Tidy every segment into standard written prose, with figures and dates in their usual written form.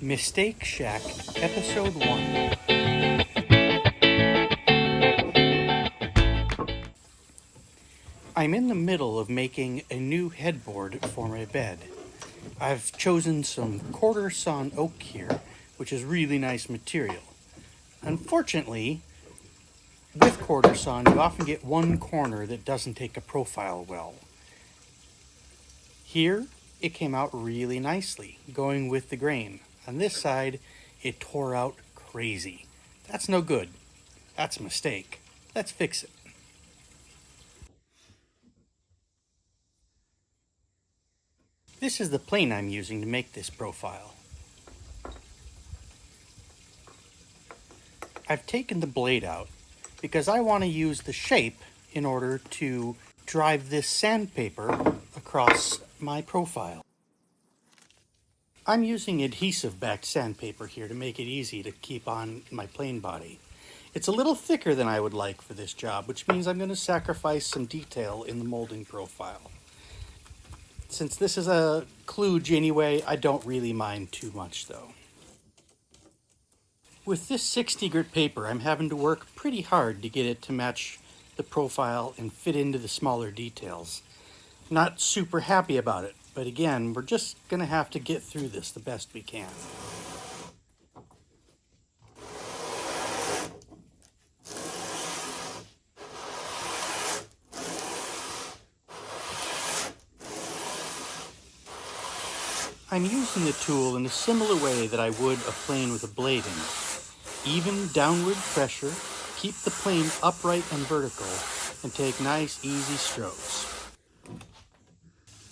Mistake Shack, Episode 1. I'm in the middle of making a new headboard for my bed. I've chosen some quarter sawn oak here, which is really nice material. Unfortunately, with quarter sawn, you often get one corner that doesn't take a profile well. Here, it came out really nicely, going with the grain. On this side, it tore out crazy. That's no good. That's a mistake. Let's fix it. This is the plane I'm using to make this profile. I've taken the blade out because I want to use the shape in order to drive this sandpaper across my profile. I'm using adhesive-backed sandpaper here to make it easy to keep on my plane body. It's a little thicker than I would like for this job, which means I'm going to sacrifice some detail in the molding profile. Since this is a kludge anyway, I don't really mind too much though. With this 60 grit paper, I'm having to work pretty hard to get it to match the profile and fit into the smaller details. Not super happy about it, but again, we're just going to have to get through this the best we can. I'm using the tool in a similar way that I would a plane with a blade in it. Even downward pressure, keep the plane upright and vertical, and take nice easy strokes.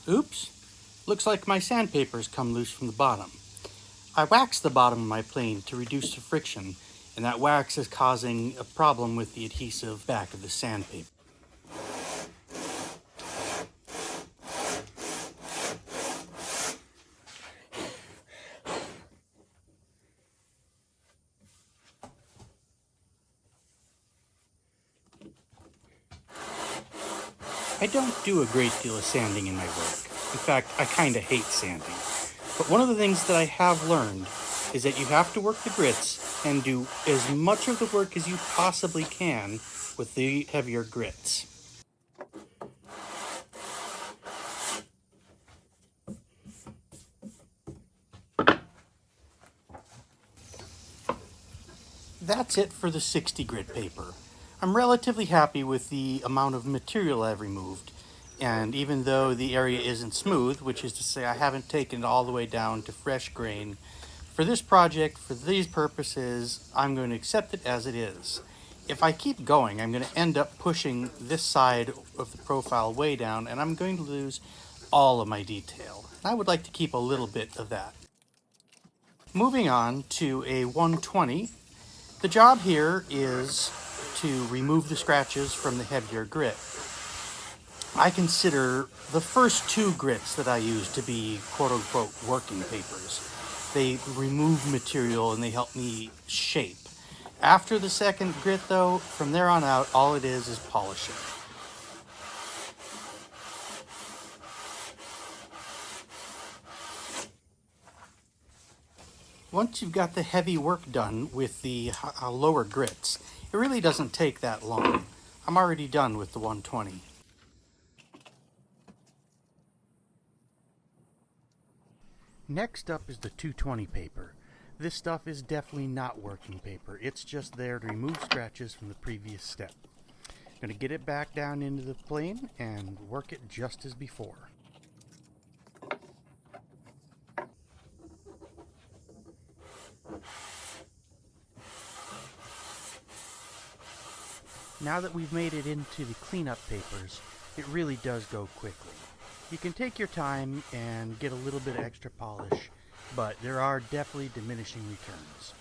Oops, looks like my sandpaper's come loose from the bottom. I waxed the bottom of my plane to reduce the friction, and that wax is causing a problem with the adhesive back of the sandpaper. I don't do a great deal of sanding in my work. In fact, I kind of hate sanding. But one of the things that I have learned is that you have to work the grits and do as much of the work as you possibly can with the heavier grits. That's it for the 60 grit paper. I'm relatively happy with the amount of material I've removed, and even though the area isn't smooth, which is to say I haven't taken it all the way down to fresh grain, for this project, for these purposes, I'm going to accept it as it is. If I keep going, I'm going to end up pushing this side of the profile way down, and I'm going to lose all of my detail. I would like to keep a little bit of that. Moving on to a 120. The job here is to remove the scratches from the heavier grit. I consider the first two grits that I use to be quote-unquote working papers. They remove material and they help me shape. After the second grit though, from there on out, all it is polishing. Once you've got the heavy work done with the lower grits, it really doesn't take that long. I'm already done with the 120. Next up is the 220 paper. This stuff is definitely not working paper. It's just there to remove scratches from the previous step. I'm going to get it back down into the plane and work it just as before. Now that we've made it into the cleanup papers, it really does go quickly. You can take your time and get a little bit of extra polish, but there are definitely diminishing returns.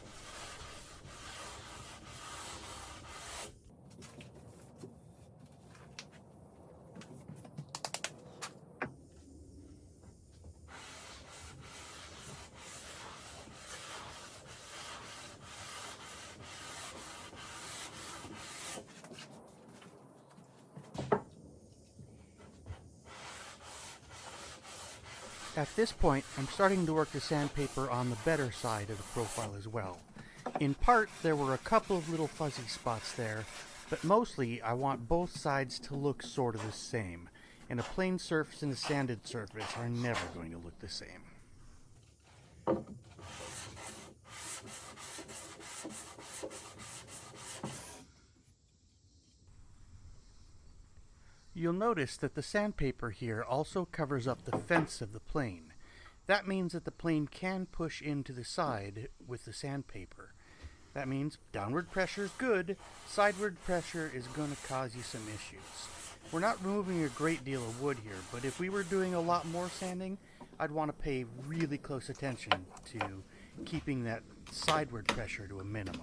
At this point, I'm starting to work the sandpaper on the better side of the profile as well. In part, there were a couple of little fuzzy spots there, but mostly I want both sides to look sort of the same, and a plain surface and a sanded surface are never going to look the same. You'll notice that the sandpaper here also covers up the fence of the plane. That means that the plane can push into the side with the sandpaper. That means downward pressure is good, sideward pressure is going to cause you some issues. We're not removing a great deal of wood here, but if we were doing a lot more sanding, I'd want to pay really close attention to keeping that sideward pressure to a minimum.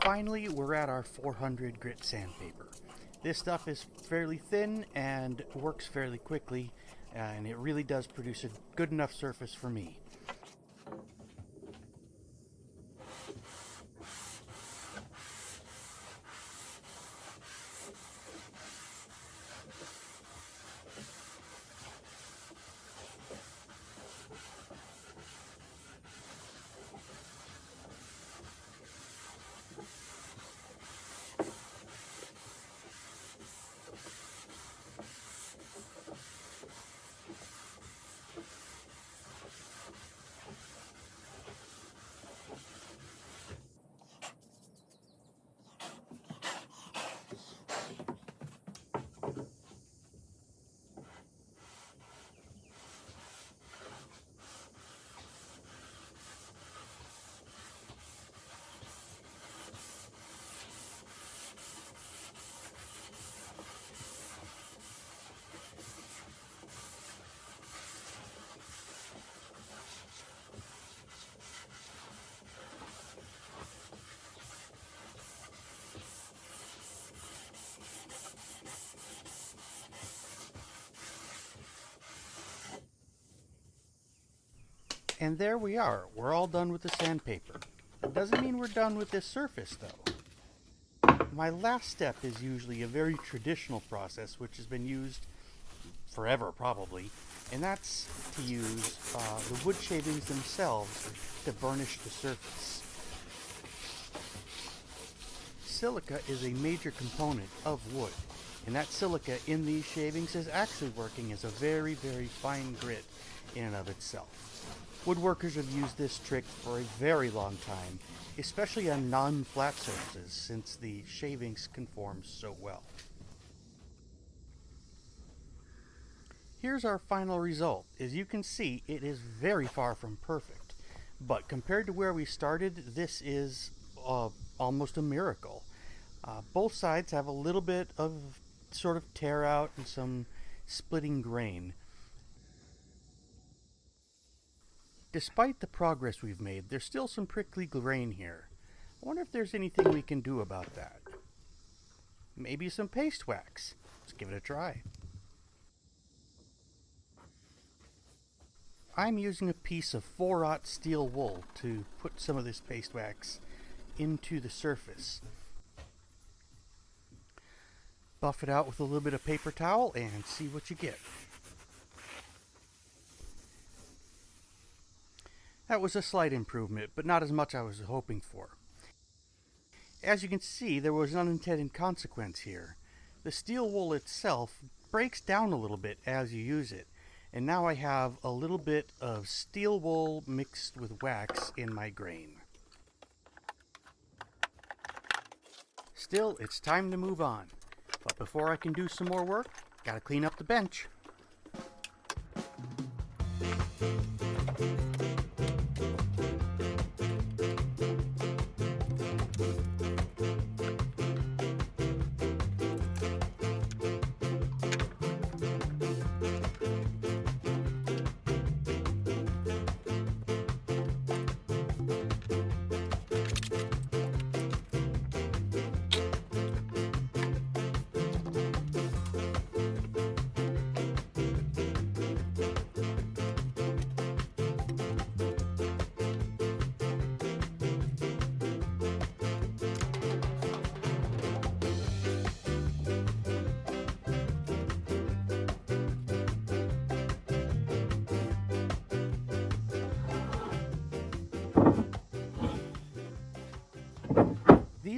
Finally, we're at our 400 grit sandpaper. This stuff is fairly thin and works fairly quickly, and it really does produce a good enough surface for me. And there we are. We're all done with the sandpaper. It doesn't mean we're done with this surface, though. My last step is usually a very traditional process, which has been used forever, probably, and that's to use the wood shavings themselves to varnish the surface. Silica is a major component of wood, and that silica in these shavings is actually working as a very, very fine grit in and of itself. Woodworkers have used this trick for a very long time, especially on non-flat surfaces, since the shavings conform so well. Here's our final result. As you can see, it is very far from perfect, but compared to where we started, this is almost a miracle. Both sides have a little bit of sort of tear out and some splitting grain. Despite the progress we've made, there's still some prickly grain here. I wonder if there's anything we can do about that. Maybe some paste wax. Let's give it a try. I'm using a piece of 4/0 steel wool to put some of this paste wax into the surface. Buff it out with a little bit of paper towel and see what you get. That was a slight improvement, but not as much I was hoping for. As you can see, there was an unintended consequence here. The steel wool itself breaks down a little bit as you use it, and now I have a little bit of steel wool mixed with wax in my grain. Still, it's time to move on. But before I can do some more work, gotta clean up the bench.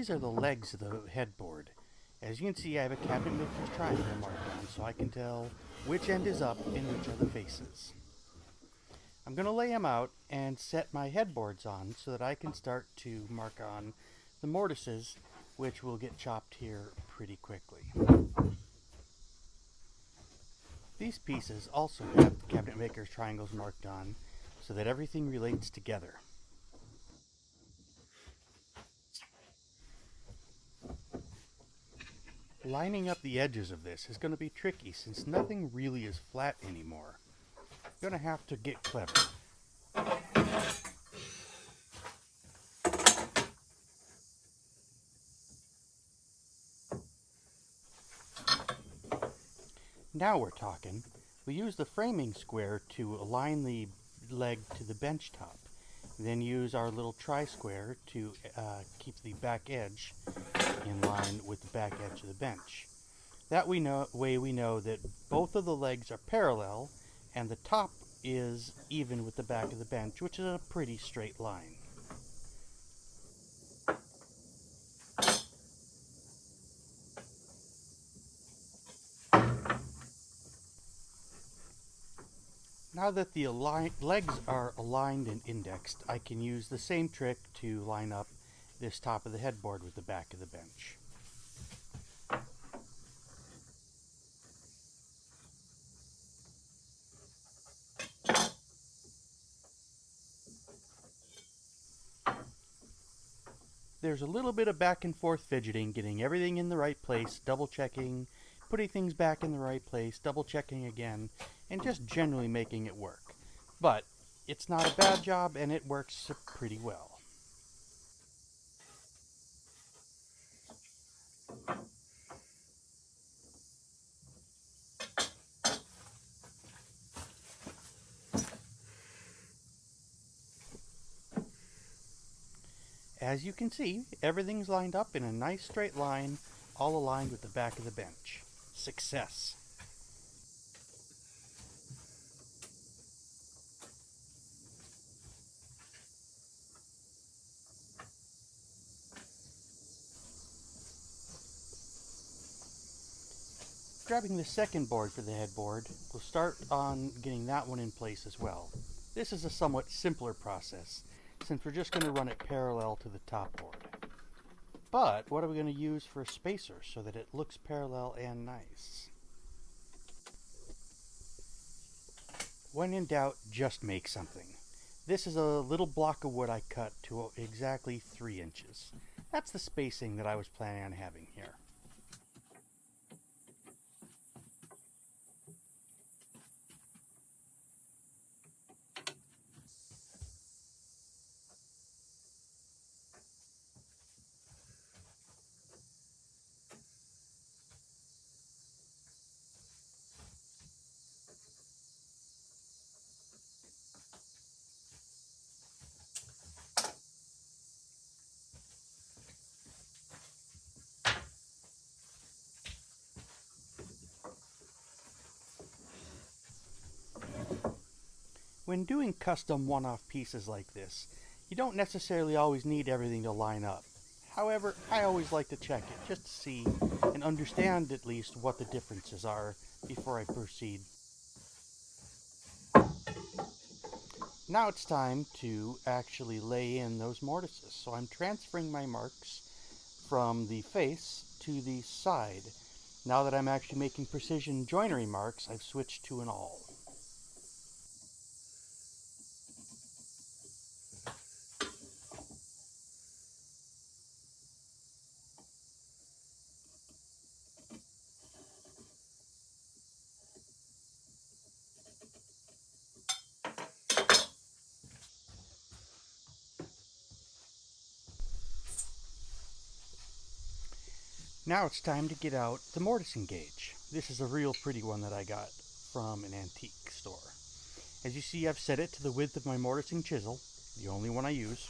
these are the legs of the headboard. As you can see, I have a cabinet maker's triangle marked on, so I can tell which end is up and which are the faces. I'm going to lay them out and set my headboards on so that I can start to mark on the mortises, which will get chopped here pretty quickly. These pieces also have the cabinet maker's triangles marked on so that everything relates together. Lining up the edges of this is going to be tricky since nothing really is flat anymore. You're going to have to get clever. Now we're talking. We use the framing square to align the leg to the bench top. Then use our little tri-square to keep the back edge in line with the back edge of the bench. That way we know that both of the legs are parallel and the top is even with the back of the bench, which is a pretty straight line. Now that the legs are aligned and indexed, I can use the same trick to line up this top of the headboard with the back of the bench. There's a little bit of back and forth fidgeting, getting everything in the right place, double checking, putting things back in the right place, double checking again, and just generally making it work. But it's not a bad job and it works pretty well. As you can see, everything's lined up in a nice straight line, all aligned with the back of the bench. Success! Grabbing the second board for the headboard, we'll start on getting that one in place as well. This is a somewhat simpler process, since we're just going to run it parallel to the top board. But what are we going to use for a spacer so that it looks parallel and nice? When in doubt, just make something. This is a little block of wood I cut to exactly 3 inches. That's the spacing that I was planning on having here. When doing custom one-off pieces like this, you don't necessarily always need everything to line up. However, I always like to check it just to see and understand at least what the differences are before I proceed. Now it's time to actually lay in those mortises. So I'm transferring my marks from the face to the side. Now that I'm actually making precision joinery marks, I've switched to an awl. Now it's time to get out the mortising gauge. This is a real pretty one that I got from an antique store. As you see, I've set it to the width of my mortising chisel, the only one I use.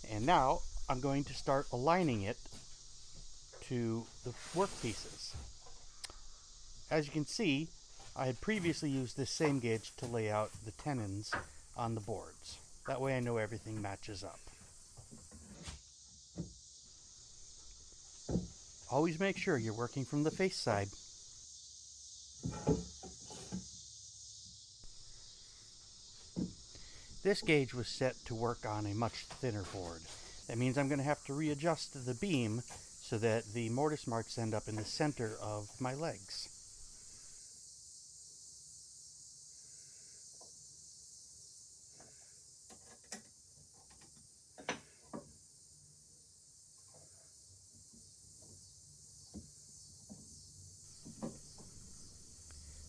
And now I'm going to start aligning it to the work pieces. As you can see, I had previously used this same gauge to lay out the tenons on the boards. That way I know everything matches up. Always make sure you're working from the face side. This gauge was set to work on a much thinner board. That means I'm going to have to readjust the beam so that the mortise marks end up in the center of my legs.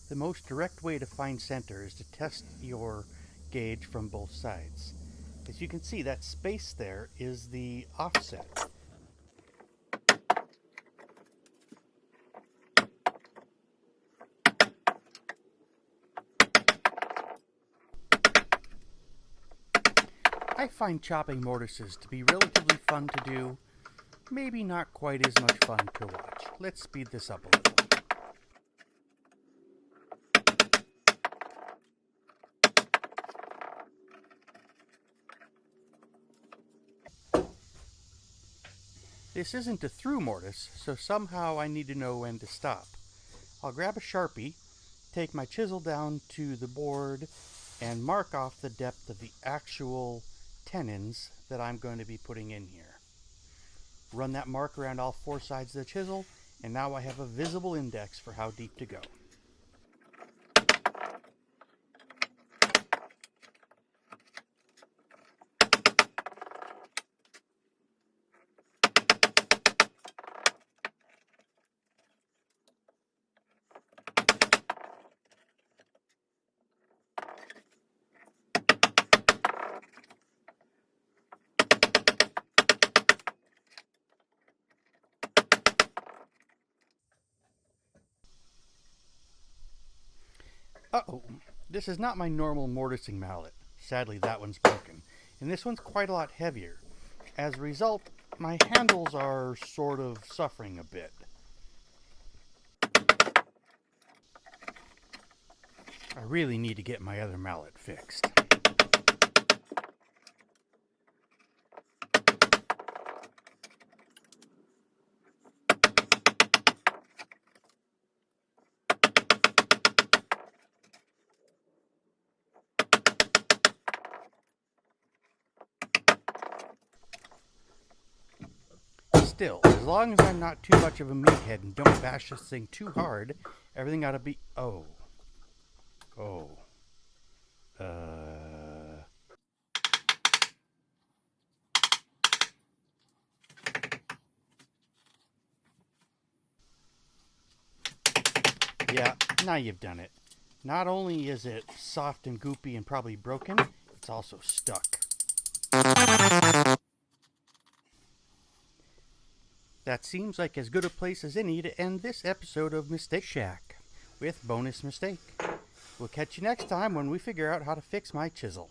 The most direct way to find center is to test your gauge from both sides. As you can see, that space there is the offset. I find chopping mortises to be relatively fun to do, maybe not quite as much fun to watch. Let's speed this up a little. This isn't a through mortise, so somehow I need to know when to stop. I'll grab a Sharpie, take my chisel down to the board, and mark off the depth of the actual tenons that I'm going to be putting in here. Run that mark around all four sides of the chisel, and now I have a visible index for how deep to go. Uh-oh, this is not my normal mortising mallet. Sadly, that one's broken. And this one's quite a lot heavier. As a result, my handles are sort of suffering a bit. I really need to get my other mallet fixed. Still, as long as I'm not too much of a meathead and don't bash this thing too hard, everything ought to be... Yeah, now you've done it. Not only is it soft and goopy and probably broken, it's also stuck. That seems like as good a place as any to end this episode of Mistake Shack with bonus mistake. We'll catch you next time when we figure out how to fix my chisel.